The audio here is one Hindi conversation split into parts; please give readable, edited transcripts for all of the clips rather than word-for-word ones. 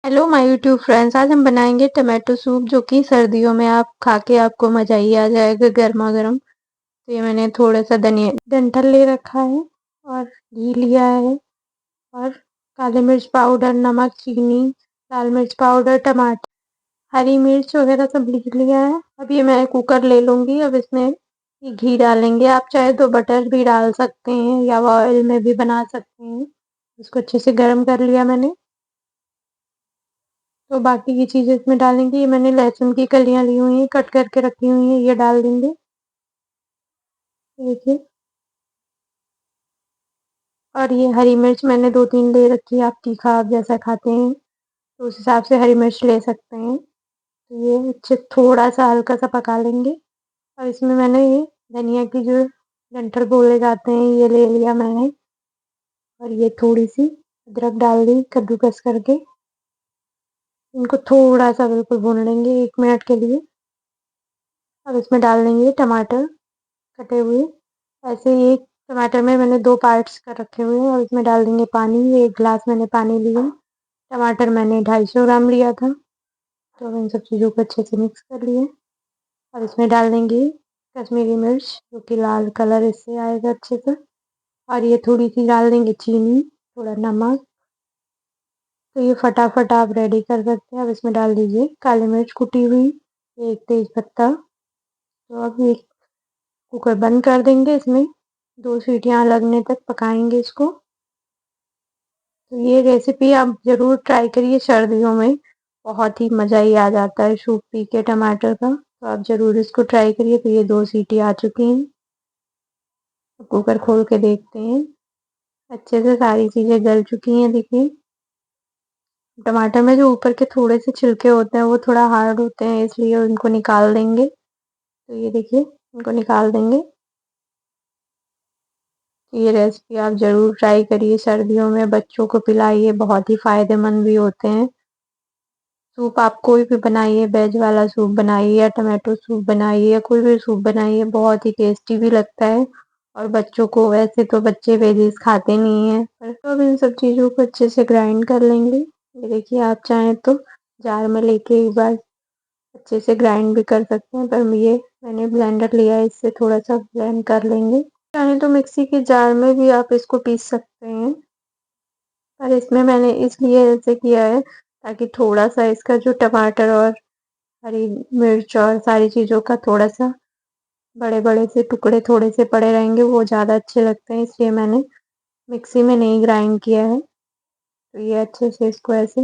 Hello my YouTube friends. आज हम बनाएंगे टमाटो सूप जो कि सर्दियों में आप खा के आपको मज़ा ही आ जाएगा गर्मा गर्म। तो ये मैंने थोड़ा सा धनिया डंठल ले रखा है और घी लिया है और काली मिर्च पाउडर, नमक, चीनी, लाल मिर्च पाउडर, टमाटर, हरी मिर्च वगैरह सब लिख लिया है। अब ये मैं कुकर ले लूँगी। अब इसमें ये घी डालेंगे। आप चाहे तो बटर भी डाल सकते हैं या ऑयल में भी बना सकते हैं। इसको अच्छे से गर्म कर लिया मैंने। तो बाकी की चीज़ें इसमें डालेंगे। ये मैंने लहसुन की कलियां ली हुई हैं, कट करके रखी हुई हैं, ये डाल देंगे। देखिए, और ये हरी मिर्च मैंने 2-3 ले रखी है। आप तीखा आप जैसा खाते हैं तो उस हिसाब से हरी मिर्च ले सकते हैं। तो ये अच्छे थोड़ा सा हल्का सा पका लेंगे। और इसमें मैंने ये धनिया की जो डंठल बोले जाते हैं ये ले लिया मैंने। और ये थोड़ी सी अदरक डाल दी कद्दूकस करके। इनको थोड़ा सा बिल्कुल भून लेंगे 1 मिनट के लिए। अब इसमें डाल देंगे टमाटर कटे हुए। ऐसे ही एक टमाटर में मैंने 2 पार्ट्स कर रखे हुए हैं और इसमें डाल देंगे पानी। 1 ग्लास मैंने पानी लिया। टमाटर मैंने 250 ग्राम लिया था। तो अब इन सब चीज़ों को अच्छे से मिक्स कर लिए और इसमें डाल देंगे कश्मीरी मिर्च जो कि लाल कलर इससे आएगा अच्छे से। और ये थोड़ी सी डाल देंगे चीनी, थोड़ा नमक। तो ये फटाफट आप रेडी कर सकते हैं। अब इसमें डाल दीजिए काली मिर्च कुटी हुई, 1 तेज पत्ता। तो अब ये कुकर बंद कर देंगे। इसमें 2 सीटियाँ लगने तक पकाएंगे इसको। तो ये रेसिपी आप ज़रूर ट्राई करिए सर्दियों में। बहुत ही मज़ा ही आ जाता है सूप पी के टमाटर का। तो आप ज़रूर इसको ट्राई करिए। तो ये 2 सीटी आ चुकी हैं। अब कुकर खोल के देखते हैं। अच्छे से सारी चीज़ें गल चुकी हैं। देखिए, टमाटर में जो ऊपर के थोड़े से छिलके होते हैं वो थोड़ा हार्ड होते हैं, इसलिए उनको निकाल देंगे। तो ये देखिए, इनको निकाल देंगे। ये रेसिपी आप ज़रूर ट्राई करिए सर्दियों में, बच्चों को पिलाइए, बहुत ही फ़ायदेमंद भी होते हैं। सूप आप कोई भी बनाइए, वेज वाला सूप बनाइए या टमाटो सूप बनाइए या कोई भी सूप बनाइए, बहुत ही टेस्टी भी लगता है। और बच्चों को, वैसे तो बच्चे वेजिज़ खाते नहीं हैं, पर तो अब इन सब चीज़ों को अच्छे से ग्राइंड कर लेंगे। ये देखिए, आप चाहें तो जार में लेके एक बार अच्छे से ग्राइंड भी कर सकते हैं, पर ये मैंने ब्लेंडर लिया है, इससे थोड़ा सा ब्लेंड कर लेंगे। चाहें तो मिक्सी के जार में भी आप इसको पीस सकते हैं, पर इसमें मैंने इसलिए ऐसे किया है ताकि थोड़ा सा इसका जो टमाटर और हरी मिर्च और सारी चीज़ों का थोड़ा सा बड़े बड़े से टुकड़े थोड़े से पड़े रहेंगे, वो ज़्यादा अच्छे लगते हैं, इसलिए मैंने मिक्सी में नहीं ग्राइंड किया है। तो ये अच्छे से इसको ऐसे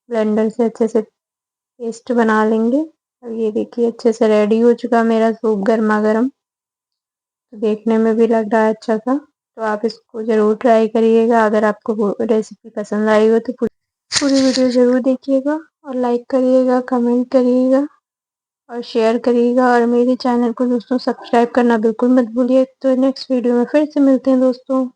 ब्लेंडर से अच्छे से पेस्ट बना लेंगे। और ये देखिए, अच्छे से रेडी हो चुका मेरा सूप गर्मा गर्म। तो देखने में भी लग रहा है अच्छा सा। तो आप इसको ज़रूर ट्राई करिएगा। अगर आपको वो रेसिपी पसंद आई हो तो पूरी वीडियो ज़रूर देखिएगा और लाइक करिएगा, कमेंट करिएगा और शेयर करिएगा। और मेरे चैनल को दोस्तों सब्सक्राइब करना बिल्कुल मत भूलिए। तो नेक्स्ट वीडियो में फिर से मिलते हैं दोस्तों।